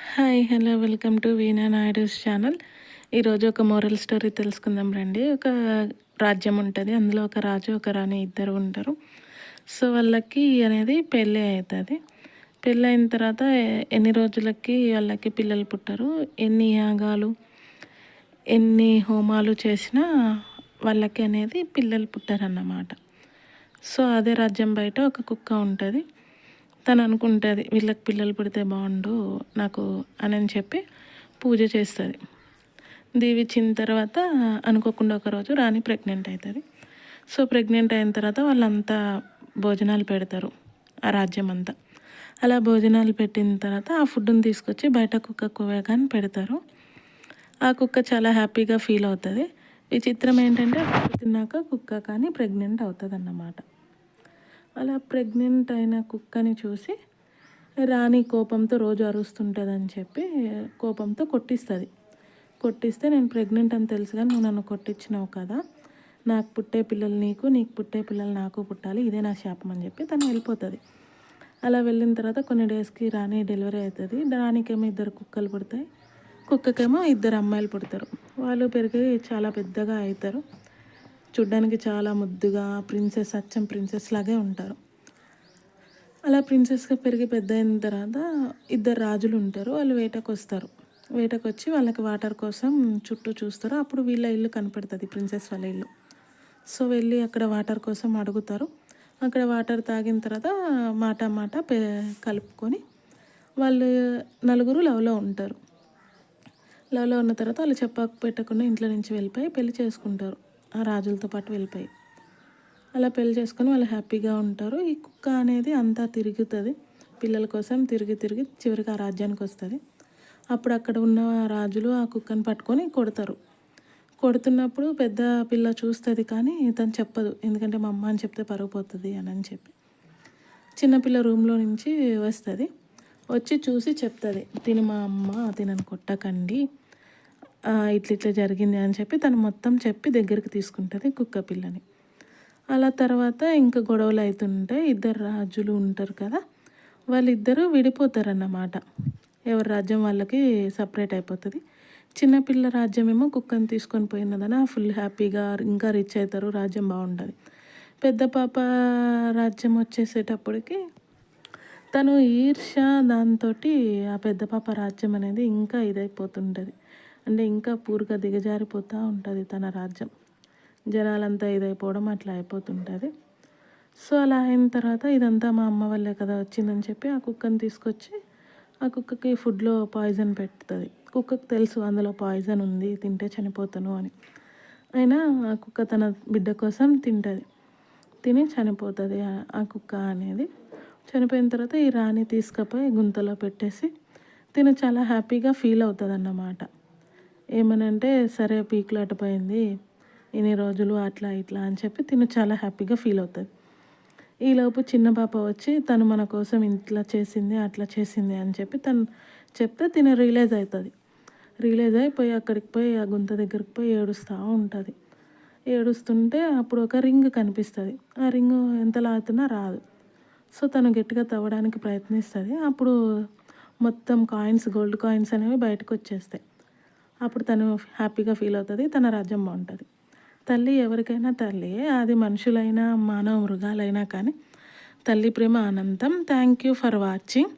Hi hello welcome to veena Naidu's channel. ఈరోజు ఒక moral story తెలుసుకుందాం రండి. ఒక రాజ్యం ఉంటుంది, అందులో ఒక రాజు ఒక రాణి ఇద్దరు ఉంటారు. సో వాళ్ళకి అనేది పెళ్ళి అవుతుంది. పెళ్ళి అయిన తర్వాత ఎన్ని రోజులకి వాళ్ళకి పిల్లలు పుట్టారు, ఎన్ని యాగాలు ఎన్ని హోమాలు చేసినా వాళ్ళకి అనేది పిల్లలు పుట్టారన్నమాట. సో అదే రాజ్యం బయట ఒక కుక్క ఉంటుంది. తను అనుకుంటుంది వీళ్ళకి పిల్లలు పుడితే బాగుండు నాకు అని చెప్పి పూజ చేస్తుంది. దీవిచ్చిన తర్వాత అనుకోకుండా ఒకరోజు రాణి ప్రెగ్నెంట్ అవుతుంది. సో ప్రెగ్నెంట్ అయిన తర్వాత వాళ్ళంతా భోజనాలు పెడతారు, ఆ రాజ్యం అంతా. అలా భోజనాలు పెట్టిన తర్వాత ఆ ఫుడ్ని తీసుకొచ్చి బయట కుక్కకు వేగాని పెడతారు. ఆ కుక్క చాలా హ్యాపీగా ఫీల్ అవుతుంది. విచిత్రం ఏంటంటే తిన్నాక కుక్క కానీ ప్రెగ్నెంట్ అవుతుంది అన్నమాట. అలా ప్రెగ్నెంట్ అయిన కుక్కని చూసి రాణి కోపంతో రోజు అరుస్తుంటుందని చెప్పి కోపంతో కొట్టిస్తుంది. కొట్టిస్తే నేను ప్రెగ్నెంట్ అని తెలుసు కానీ నువ్వు నన్ను కొట్టించినావు కదా, నాకు పుట్టే పిల్లలు నీకు పుట్టే పిల్లలు నాకు పుట్టాలి, ఇదే నా శాపం అని చెప్పి తను వెళ్ళిపోతుంది. అలా వెళ్ళిన తర్వాత కొన్ని డేస్కి రాణి డెలివరీ అవుతుంది. రాణికేమో 2 కుక్కలు పుడతాయి, కుక్కకేమో 2 అమ్మాయిలు పుడతారు. వాళ్ళు పెరిగి చాలా పెద్దగా అవుతారు. చూడ్డానికి చాలా ముద్దుగా ప్రిన్సెస్, అచ్చం ప్రిన్సెస్ లాగే ఉంటారు. అలా ప్రిన్సెస్గా పెరిగి పెద్ద అయిన తర్వాత 2 రాజులు ఉంటారు. వాళ్ళు వేటకు వస్తారు. వేటకు వచ్చి వాళ్ళకి వాటర్ కోసం చుట్టూ చూస్తారు. అప్పుడు వీళ్ళ ఇల్లు కనపడుతుంది, ప్రిన్సెస్ వాళ్ళ ఇల్లు. సో వెళ్ళి అక్కడ వాటర్ కోసం అడుగుతారు. అక్కడ వాటర్ తాగిన తర్వాత మాట కలుపుకొని వాళ్ళు నలుగురు లవ్లో ఉంటారు. లవ్లో ఉన్న తర్వాత వాళ్ళు చెప్పక పెట్టకుండా ఇంట్లో నుంచి వెళ్ళిపోయి పెళ్లి చేసుకుంటారు, ఆ రాజులతో పాటు వెళ్ళిపోయి. అలా పెళ్లి చేసుకొని వాళ్ళు హ్యాపీగా ఉంటారు. ఈ కుక్క అనేది అంతా తిరుగుతుంది, పిల్లల కోసం తిరిగి తిరిగి చివరికి ఆ రాజ్యానికి వస్తుంది. అప్పుడు అక్కడ ఉన్న రాజులు ఆ కుక్కను పట్టుకొని కొడతారు. కొడుతున్నప్పుడు పెద్ద పిల్ల చూస్తుంది కానీ తను చెప్పదు, ఎందుకంటే మా అమ్మ అని చెప్తే పరుగు పోతుంది అని చెప్పి. చిన్నపిల్ల రూమ్లో నుంచి వస్తుంది, వచ్చి చూసి చెప్తుంది, తిని మా అమ్మ తినని కొట్టకండి, ఇట్లా జరిగింది అని చెప్పి తను మొత్తం చెప్పి దగ్గరికి తీసుకుంటుంది కుక్క పిల్లని. అలా తర్వాత ఇంకా గొడవలు అవుతుంటాయి. 2 రాజులు ఉంటారు కదా, వాళ్ళిద్దరూ విడిపోతారన్నమాట. ఎవరి రాజ్యం వాళ్ళకి సపరేట్ అయిపోతుంది. చిన్నపిల్ల రాజ్యం ఏమో కుక్కని తీసుకొని పోయినదని ఫుల్ హ్యాపీగా ఇంకా రిచ్ అవుతారు, రాజ్యం బాగుంటుంది. పెద్ద పాప రాజ్యం వచ్చేసేటప్పటికి తను ఈర్ష్య దాంతో ఆ పెద్ద పాప రాజ్యం అనేది ఇంకా ఇదైపోతుంటుంది. అంటే ఇంకా పూర్గా దిగజారిపోతూ ఉంటుంది తన రాజ్యం. జనాలంతా ఇదైపోవడం అట్లా అయిపోతుంటుంది. సో అలా అయిన తర్వాత ఇదంతా మా అమ్మ వల్లే కదా వచ్చిందని చెప్పి ఆ కుక్కని తీసుకొచ్చి ఆ కుక్కకి ఫుడ్లో పాయిజన్ పెడుతుంది. కుక్కకు తెలుసు అందులో పాయిజన్ ఉంది, తింటే చనిపోతాను అని. అయినా ఆ కుక్క తన బిడ్డ కోసం తింటుంది, తిని చనిపోతుంది ఆ కుక్క అనేది. చనిపోయిన తర్వాత ఈ రాణి తీసుకుపోయి గుంతలో పెట్టేసి తిను చాలా హ్యాపీగా ఫీల్ అవుతుంది అన్నమాట. ఏమనంటే సరే పీకులాటపోయింది ఇన్ని రోజులు అట్లా ఇట్లా అని చెప్పి తిను చాలా హ్యాపీగా ఫీల్ అవుతుంది. ఈలోపు చిన్న పాప వచ్చి తను మన కోసం ఇట్లా చేసింది అట్లా చేసింది అని చెప్పి తను చెప్తే తిను రియలైజ్ అవుతుంది. రియలైజ్ అయిపోయి అక్కడికి పోయి ఆ గుంత దగ్గరికి పోయి ఏడుస్తూ ఉంటుంది. ఏడుస్తుంటే అప్పుడు ఒక రింగ్ కనిపిస్తుంది. ఆ రింగ్ ఎంత లాగుతున్నా రాదు. సో తను గట్టిగా తవ్వడానికి ప్రయత్నిస్తుంది. అప్పుడు మొత్తం కాయిన్స్, గోల్డ్ కాయిన్స్ అనేవి బయటకు వచ్చేస్తాయి. అప్పుడు తను హ్యాపీగా ఫీల్ అవుతుంది, తన రాజ్యం బాగుంటుంది. తల్లి ఎవరికైనా తల్లి, అది మనుషులైనా మానవ మృగాలైనా కానీ తల్లి ప్రేమ అనంతం. Thank you for watching.